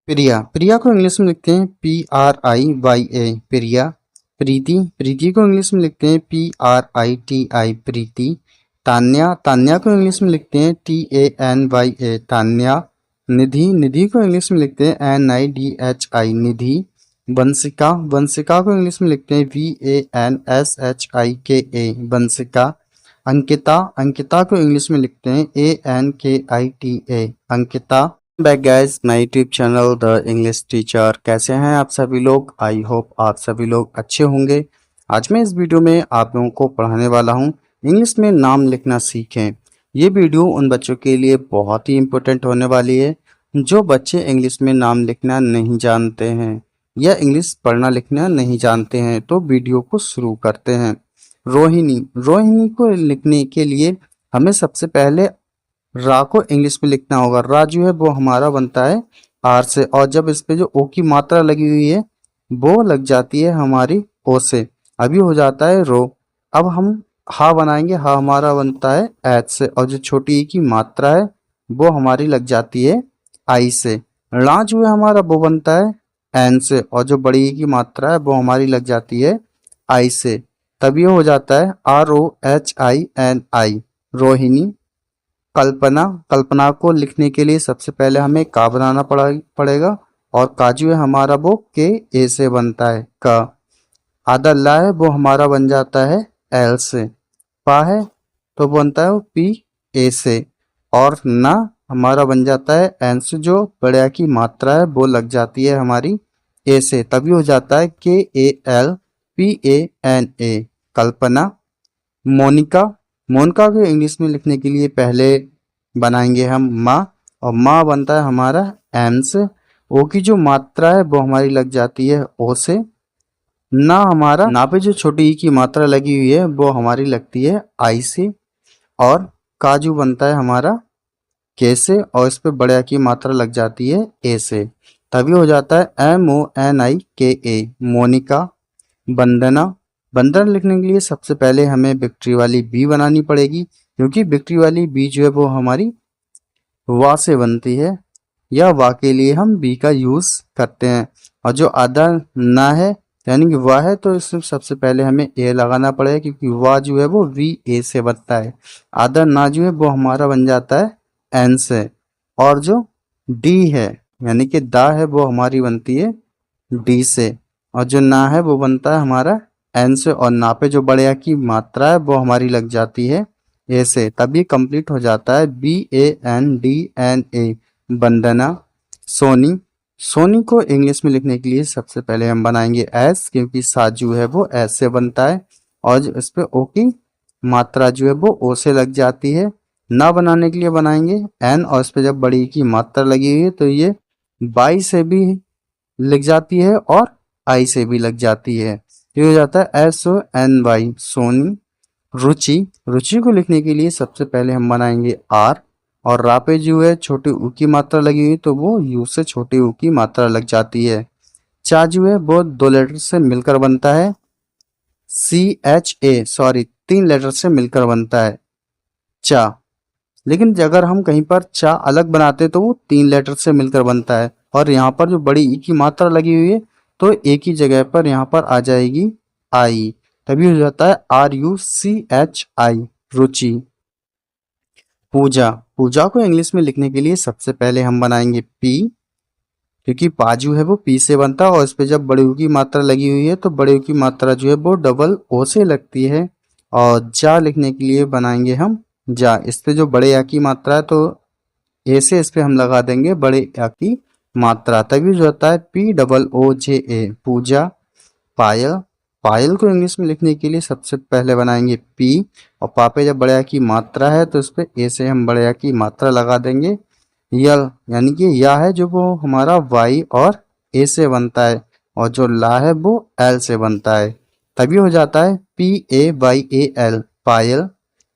प्रिया। प्रिया को इंग्लिश में लिखते हैं PRIYA प्रिया। प्रीति। प्रीति को इंग्लिश में लिखते हैं PRITI प्रीति। तान्या। तान्या को इंग्लिश में लिखते हैं TANYA तान्या। निधि। निधि को इंग्लिश में लिखते हैं NIDHI निधि। वंशिका। वंशिका को इंग्लिश में लिखते हैं VANSHIKA वंशिका। अंकिता। अंकिता को इंग्लिश में लिखते हैं ANKITA Ankita. Back guys my YouTube channel the English teacher. कैसे हैं आप सभी लोग? आई होप आप सभी लोग अच्छे होंगे। आज मैं इस वीडियो में आप लोगों को पढ़ाने वाला हूं इंग्लिश में नाम लिखना सीखें। ये वीडियो उन बच्चों के लिए बहुत ही इम्पोर्टेंट होने वाली है जो बच्चे इंग्लिश में नाम लिखना नहीं जानते हैं या इंग्लिश पढ़ना लिखना नहीं जानते हैं। तो वीडियो को शुरू करते हैं। रोहिणी। रोहिणी को लिखने के लिए हमें सबसे पहले रा को इंग्लिश में लिखना होगा। रा जो है वो हमारा बनता है आर से, और जब इस पे जो ओ की मात्रा लगी हुई है वो लग जाती है हमारी ओ से, अभी हो जाता है रो। अब हम हा बनाएंगे। हा हमारा बनता है एच से, और जो छोटी ई की मात्रा है वो हमारी लग जाती है आई से। ला जो है हमारा वो बनता है एन से, और जो बड़ी ई की मात्रा है वो हमारी लग जाती है आई से, तब ये हो जाता है ROHINI रोहिणी। कल्पना। कल्पना को लिखने के लिए सबसे पहले हमें का बनाना पड़ेगा, और का जो है हमारा वो के ए से बनता है का। आदल्ला है वो हमारा बन जाता है एल से। पा है तो बनता है वो पी ए से, और ना हमारा बन जाता है एन से, जो बड़े की मात्रा है वो लग जाती है हमारी ए से, तभी हो जाता है KALPANA कल्पना। मोनिका। मोनिका को इंग्लिश में लिखने के लिए पहले बनाएंगे हम माँ, और माँ बनता है हमारा एम से। ओ की जो मात्रा है वो हमारी लग जाती है ओ से। ना हमारा ना पे जो छोटी ई की मात्रा लगी हुई है वो हमारी लगती है आई से, और काजू बनता है हमारा के से, और इस पे बड़े की मात्रा लग जाती है ए से, तभी हो जाता है MONIKA मोनिका। वंदना। वंदना लिखने के लिए सबसे पहले हमें विक्ट्री वाली बी बनानी पड़ेगी, क्योंकि विक्ट्री वाली बी जो है वो हमारी वा से बनती है, या वा के लिए हम बी का यूज करते हैं। और जो आधा ना है यानी कि वाह है, तो इसमें सबसे पहले हमें ए लगाना पड़ेगा, क्योंकि वाह जो है वो VA से बनता है। आधा ना जो है वो हमारा बन जाता है एन से, और जो डी है यानी कि दा है वो हमारी बनती है डी से, और जो ना है वो बनता है हमारा एन से, और ना पे जो बड़े की मात्रा है वो हमारी लग जाती है ए से, तभी कंप्लीट हो जाता है BANDNA वंदना। सोनी। सोनी को इंग्लिश में लिखने के लिए सबसे पहले हम बनाएंगे एस, क्योंकि साजू है वो एस से बनता है, और जो इस पे ओ की मात्रा जो है वो ओ से लग जाती है। ना बनाने के लिए बनाएंगे एन, और इस पे जब बड़ी की मात्रा लगी हुई है तो ये बाई से भी लग जाती है और आई से भी लग जाती है, ये हो जाता है SONY सोनी। रुचि। रुचि को लिखने के लिए सबसे पहले हम बनाएंगे आर, और रा पे जो है छोटी ऊ की मात्रा लगी हुई तो वो यू से छोटी ऊ की मात्रा लग जाती है। चा जो है वो दो लेटर से मिलकर बनता है CHA, सॉरी 3 लेटर से मिलकर बनता है चा, लेकिन अगर हम कहीं पर चा अलग बनाते तो वो 3 लेटर से मिलकर बनता है, और यहाँ पर जो बड़ी ई की मात्रा लगी हुई है तो एक ही जगह पर यहाँ पर आ जाएगी आई, तभी हो जाता है RUCHI रुचि। पूजा। पूजा को इंग्लिश में लिखने के लिए सबसे पहले हम बनाएंगे पी, क्योंकि पाजू है वो पी से बनता है, और इस पे जब बड़े ऊ की मात्रा लगी हुई है तो बड़े ऊ की मात्रा जो है वो डबल ओ से लगती है। और जा लिखने के लिए बनाएंगे हम जा, इस पे जो बड़े या की मात्रा है तो ए से इस पे हम लगा देंगे बड़े या की मात्रा, तभी जो होता है POOJA पूजा। पायल। पायल को इंग्लिश में लिखने के लिए सबसे पहले बनाएंगे पी, और पापे जब बड़े की मात्रा है तो उस पर ए से हम बड़े की मात्रा लगा देंगे। यल यानी कि या है जो वो हमारा वाई और ए से बनता है, और जो ला है वो एल से बनता है, तभी हो जाता है PAYAL पायल।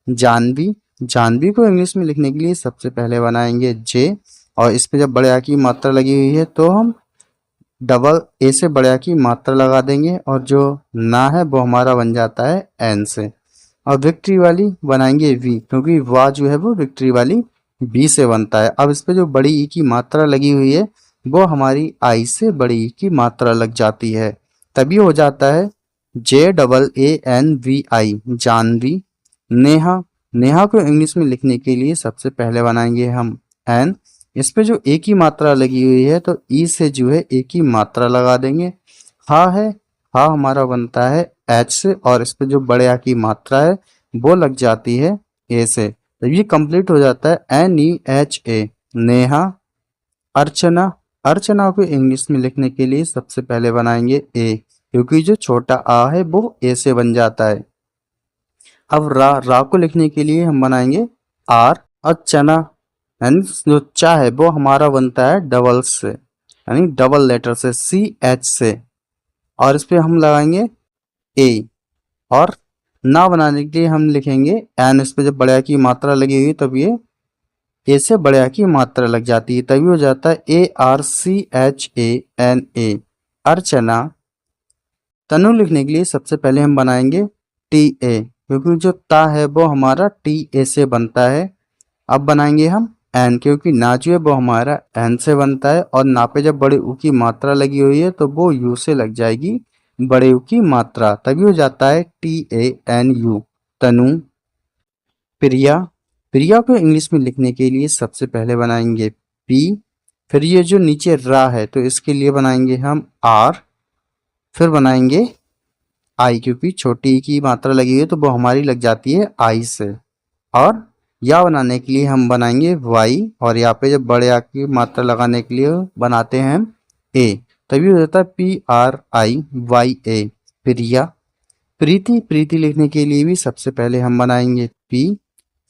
जानवी। जानवी को इंग्लिश में लिखने के लिए सबसे पहले बनाएंगे जे, और इस पे जब बड़े आ की मात्रा लगी हुई है तो हम डबल ए से बड़े आ की मात्रा लगा देंगे, और जो ना है वो हमारा बन जाता है एन से। और विक्ट्री वाली बनाएंगे वी, क्योंकि वाह जो है वो विक्ट्री वाली बी से बनता है। अब इस पे जो बड़ी ई की मात्रा लगी हुई है वो हमारी आई से बड़ी ई की मात्रा लग जाती है, तभी हो जाता है JAANVI, जानवी। नेहा, नेहा को इंग्लिश में लिखने के लिए सबसे पहले बनाएंगे हम एन। इस पे जो ए की मात्रा लगी हुई है तो ई से जो है ए की मात्रा लगा देंगे। हा है, हा हमारा बनता है एच से, और इस पे जो बड़े आ की मात्रा है वो लग जाती है ए से, तो ये कंप्लीट हो जाता है NEHA, नेहा। अर्चना, अर्चना को इंग्लिश में लिखने के लिए सबसे पहले बनाएंगे ए, क्योंकि जो छोटा आ है वो ए से बन जाता है। अब रा, रा को लिखने के लिए हम बनाएंगे आर। और चना, यानी जो चा है वो हमारा बनता है डबल से, यानी डबल लेटर से, CH से, और इस पे हम लगाएंगे ए। और ना बनाने के लिए हम लिखेंगे एन। इस पे जब बड़े आ की मात्रा लगी हुई तब ये ए से बड़े आ की मात्रा लग जाती है, तभी हो जाता है ARCHANA, अर्चना। तनु लिखने के लिए सबसे पहले हम बनाएंगे TA, क्योंकि जो ता है वो हमारा TA से बनता है। अब बनाएंगे हम एन, क्योंकि ना जो है वो हमारा एन से बनता है, और ना पे जब बड़े ऊ की मात्रा लगी हुई है तो वो यू से लग जाएगी बड़े ऊ की मात्रा, तभी हो जाता है TANU, तनु। प्रिया, प्रिया को इंग्लिश में लिखने के लिए सबसे पहले बनाएंगे पी। फिर ये जो नीचे रा है तो इसके लिए बनाएंगे हम आर। फिर बनाएंगे आई, क्योंकि छोटी की मात्रा लगी हुई है तो वो हमारी लग जाती है आई से। और या बनाने के लिए हम बनाएंगे वाई, और यहाँ पे जब बड़े आ की मात्रा लगाने के लिए बनाते हैं हम ए, तभी हो जाता है PRIYA, प्रिया। प्रीति, प्रीति लिखने के लिए भी सबसे पहले हम बनाएंगे पी,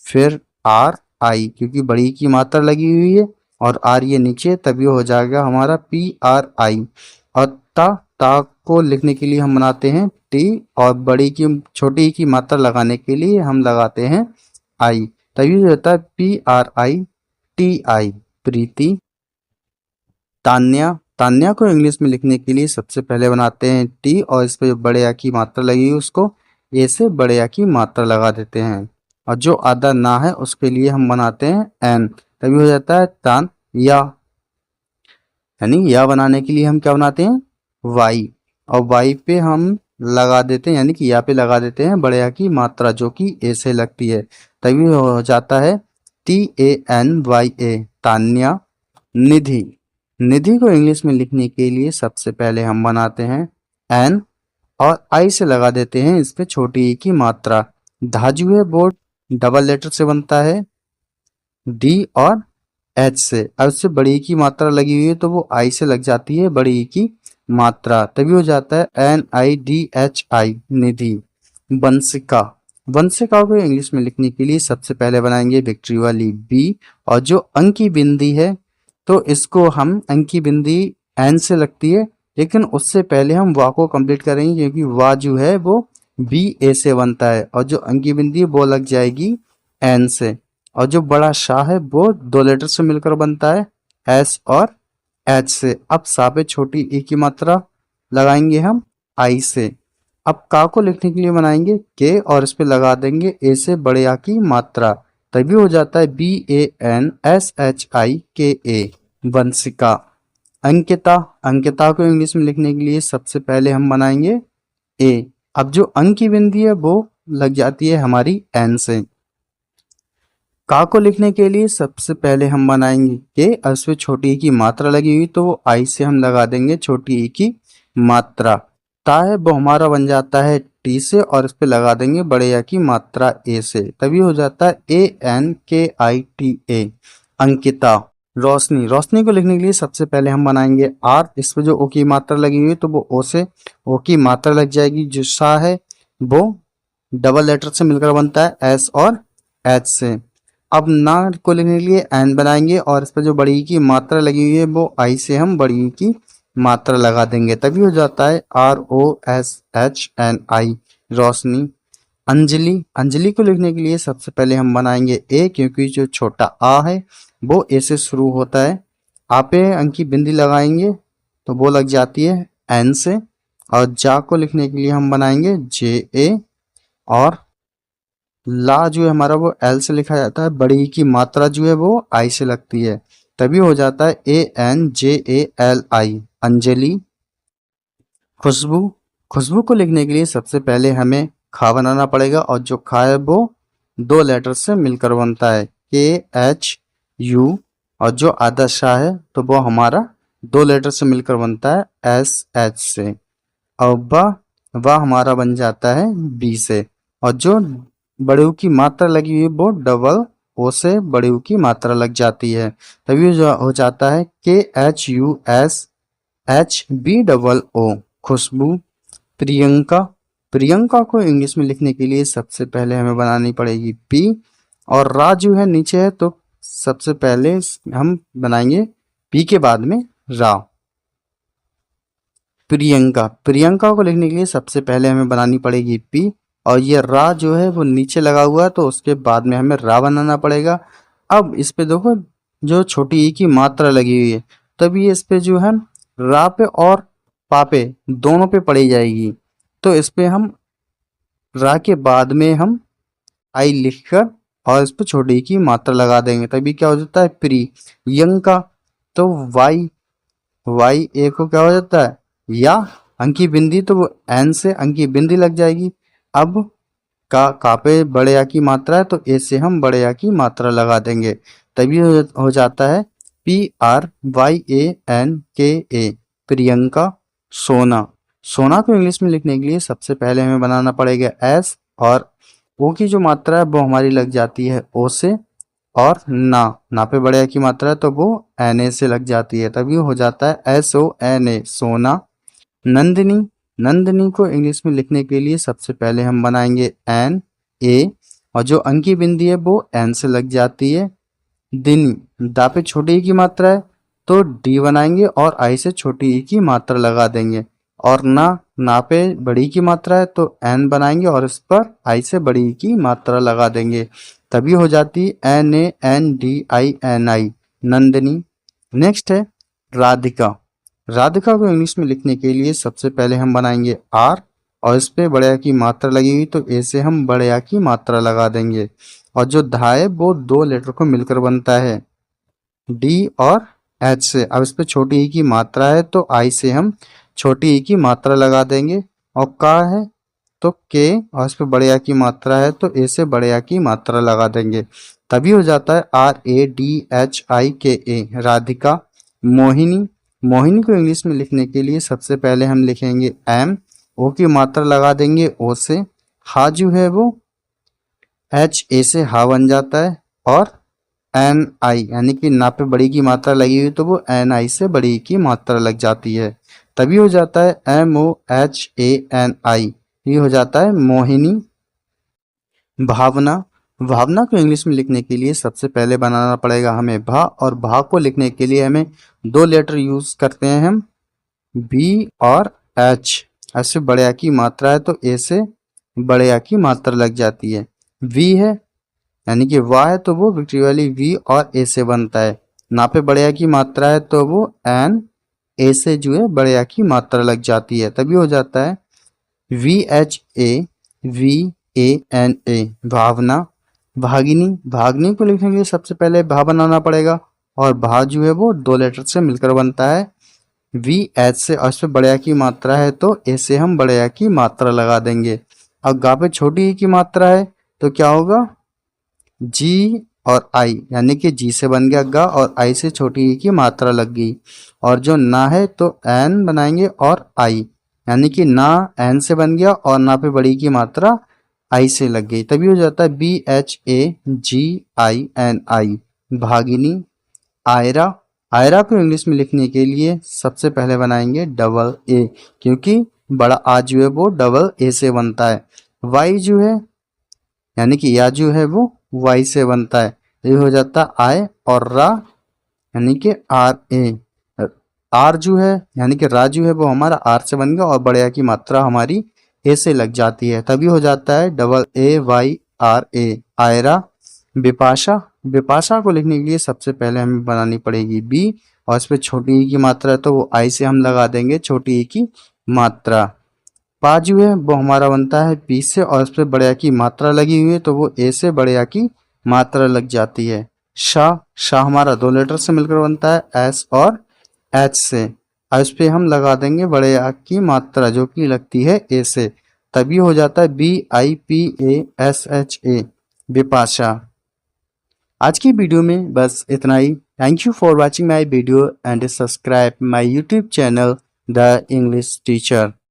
फिर RI, क्योंकि बड़ी की मात्रा लगी हुई है, और आर ये नीचे, तभी हो जाएगा हमारा PRI। और ता को लिखने के लिए हम बनाते हैं टी, और बड़ी की छोटी की मात्रा लगाने के लिए हम लगाते हैं आई, तभी हो जाता है PRITI, प्रीति। तान्या, तान्या को इंग्लिश में लिखने के लिए सबसे पहले बनाते हैं टी, और इस पे जो बड़े आ की मात्रा लगी है उसको ए से बड़े आ की मात्रा लगा देते हैं, और जो आधा ना है उसके लिए हम बनाते हैं एन, तभी हो जाता है तान या। यानी या बनाने के लिए हम क्या बनाते हैं वाई, और वाई पे हम लगा देते हैं, यानी कि या पे लगा देते हैं बड़े आ की मात्रा जो कि ए से लगती है, तभी हो जाता है TANYA, तान्या। निधि, निधि को इंग्लिश में लिखने के लिए सबसे पहले हम बनाते हैं एन, और आई से लगा देते हैं इस पे छोटी ई की मात्रा। धाजु है वो डबल लेटर से बनता है डी और एच से, अब इससे बड़ी ई की मात्रा लगी हुई है तो वो आई से लग जाती है बड़ी ई की मात्रा, तभी हो जाता है NIDHI, निधि। वंशिका, वंशिका को इंग्लिश में लिखने के लिए सबसे पहले बनाएंगे विक्ट्री वाली बी, और जो अंक की बिंदी है तो इसको हम अंक की बिंदी एन से लगती है, लेकिन उससे पहले हम वा को कंप्लीट करेंगे, क्योंकि वा जो है वो BA से बनता है, और जो अंक की बिंदी वो लग जाएगी एन से, और जो बड़ा शाह है वो दो लेटर से मिलकर बनता है एस और एच से। अब सा पे छोटी ई की मात्रा लगाएंगे हम आई से। अब का को लिखने के लिए बनाएंगे के, और इस पे लगा देंगे ए से बड़े आ की मात्रा, तभी हो जाता है BANSHIKA, वंशिका। अंकिता, अंकिता को इंग्लिश में लिखने के लिए सबसे पहले हम बनाएंगे ए। अब जो अंक की बिंदी है वो लग जाती है हमारी एन से। का को लिखने के लिए सबसे पहले हम बनाएंगे के, और इसमें छोटी ई की मात्रा लगी हुई तो वो आई से हम लगा देंगे छोटी ई की मात्रा। ता है वो हमारा बन जाता है टी से, और इस पे लगा देंगे बड़े आ की मात्रा ए से, तभी हो जाता है ANKITA, अंकिता। रोशनी, रोशनी को लिखने के लिए सबसे पहले हम बनाएंगे आर, इस पे जो ओ की मात्रा लगी हुई है तो वो ओ से ओ की मात्रा लग जाएगी। जो सा है वो डबल लेटर से मिलकर बनता है एस और एच से। अब ना को लिखने के लिए एन बनाएंगे, और इस पर जो बड़ी की मात्रा लगी हुई है वो आई से हम बड़ी की मात्रा लगा देंगे, तभी हो जाता है ROSHNI, रोशनी। अंजलि, अंजलि को लिखने के लिए सबसे पहले हम बनाएंगे ए, क्योंकि जो छोटा आ है वो ए से शुरू होता है। आ पे अंक की बिंदी लगाएंगे तो वो लग जाती है एन से, और जा को लिखने के लिए हम बनाएंगे JA, और ला जो है हमारा वो एल से लिखा जाता है, बड़ी की मात्रा जो है वो आई से लगती है, तभी हो जाता है ANJALI, अंजलि। खुशबू, खुशबू को लिखने के लिए सबसे पहले हमें खा बनाना पड़ेगा और जो खा है वो 2 लेटर से मिलकर बनता है, KHU। और जो आधा शाह है तो वो हमारा 2 लेटर से मिलकर बनता है, SH से। और वाह हमारा बन जाता है B से। और जो बड़े ऊ की मात्रा लगी हुई है वो डबल ओ से बड़े ऊ की मात्रा लग जाती है, तभी जो हो जाता है KHUSHBOO, खुशबू। प्रियंका, प्रियंका को इंग्लिश में लिखने के लिए सबसे पहले हमें बनानी पड़ेगी P। और राजू है नीचे है तो सबसे पहले हम बनाएंगे P के बाद में रा। प्रियंका, प्रियंका को लिखने के लिए सबसे पहले हमें बनानी पड़ेगी P। और ये रा जो है वो नीचे लगा हुआ है तो उसके बाद में हमें रा बनाना पड़ेगा। अब इस पे देखो जो छोटी ई की मात्रा लगी हुई है, तभी इस पे जो है रा पे और पा पे दोनों पे पड़ी जाएगी। तो इस पे हम रा के बाद में हम आई लिखकर और इस पे छोटी ई की मात्रा लगा देंगे, तभी क्या हो जाता है प्रियंका। तो वाई, वाई ए को क्या हो जाता है या अंकी बिंदी, तो वो एन से अंकी बिंदी लग जाएगी। अब का पे बड़े या की मात्रा है तो ए से हम बड़े या की मात्रा लगा देंगे, तभी हो जाता है PRYANKA, प्रियंका। सोना, सोना को इंग्लिश में लिखने के लिए सबसे पहले हमें बनाना पड़ेगा S। और ओ की जो मात्रा है वो हमारी लग जाती है ओ से। और ना पे बड़े की मात्रा है तो वो NA से लग जाती है, तभी हो जाता है SONA, सोना। नंदिनी, नंदिनी को इंग्लिश में लिखने के लिए सबसे पहले हम बनाएंगे NA। और जो अंकी बिंदी है वो N से लग जाती है। दिनी, दा पे छोटी ई की मात्रा है तो D बनाएंगे और आई से छोटी ई की मात्रा लगा देंगे। और ना पे बड़ी की मात्रा है तो N बनाएंगे और इस पर आई से बड़ी ई की मात्रा लगा देंगे, तभी हो जाती NANDINI, नंदिनी। नेक्स्ट है राधिका, राधिका को इंग्लिश में लिखने के लिए सबसे पहले हम बनाएंगे R। और इस पे बड़े आ की मात्रा लगी हुई तो ए से हम बड़े आ की मात्रा लगा देंगे। और जो धा है वो 2 लेटर को मिलकर बनता है, D और H से। अब इस पे छोटी ई की मात्रा है तो आई से हम छोटी ई की मात्रा लगा देंगे। और का है तो के, और इस पे बड़े आ की मात्रा है तो ए से बड़े आ की मात्रा लगा देंगे, तभी हो जाता है RADHIKA, राधिका। मोहिनी, मोहिनी को इंग्लिश में लिखने के लिए सबसे पहले हम लिखेंगे M, ओ की मात्रा लगा देंगे ओ से। हा जो है वो HA से हा बन जाता है। और NI यानी कि ना पे बड़ी की मात्रा लगी हुई तो वो NI से बड़ी की मात्रा लग जाती है, तभी हो जाता है MOHANI, ये हो जाता है मोहिनी। भावना, भावना को इंग्लिश में लिखने के लिए सबसे पहले बनाना पड़ेगा हमें भा। और भा को लिखने के लिए हमें 2 लेटर यूज करते हैं हम, B और H। ऐसे बड़े आ की मात्रा है तो ए से बड़े आ की मात्रा लग जाती है। V है यानी कि वाह है तो वो विक्ट्री वाली V और ए से बनता है। ना पे बड़े आ की मात्रा है तो वो N, ए से जो है बड़े आ की मात्रा लग जाती है, तभी हो जाता है VHAVANA, भावना। भागिनी, भागिनी को लिखने के लिए सबसे पहले भा बनाना पड़ेगा। और भा जो है वो 2 लेटर से मिलकर बनता है, VH से। और इस पे बड़े आ की मात्रा है तो ए से हम बड़े आ की मात्रा लगा देंगे। अब गा पे छोटी ई की मात्रा है तो क्या होगा G और I, यानी कि G से बन गया गा और I से छोटी ई की मात्रा लग गई। और जो ना है तो N बनाएंगे और I, यानी कि ना N से बन गया और ना पे बड़ी की मात्रा I से लग गई, तभी हो जाता है BHAGINI, भागिनी। आयरा, आयरा को इंग्लिश में लिखने के लिए सबसे पहले बनाएंगे डबल ए, क्योंकि बड़ा आ जो है वो डबल ए से बनता है। वाई जो है यानी कि या जो है वो वाई से बनता है, ये हो जाता है आय। और रा यानी कि RA, आर जो है यानी कि राजू है वो हमारा आर से बन गया और बड़े आ की मात्रा हमारी ए से लग जाती है, तभी हो जाता है AAYRA, आयरा। बिपाशा, बिपाशा को लिखने के लिए सबसे पहले हमें बनानी पड़ेगी B। और इस पे छोटी ई की मात्रा है तो वो आई से हम लगा देंगे छोटी ई की मात्रा। पा जो है वो हमारा बनता है P से। और इस पे बड़े आ की मात्रा लगी हुई है तो वो ए से बड़े आ की मात्रा लग जाती है, शाह, शाह हमारा 2 लेटर से मिलकर बनता है एस और एच से। और इस पे हम लगा देंगे बड़े आ की मात्रा जो कि लगती है ए से, तभी हो जाता है BIPASHA, बिपाशा। आज की वीडियो में बस इतना ही। Thank you for watching my video and subscribe my YouTube channel the English teacher.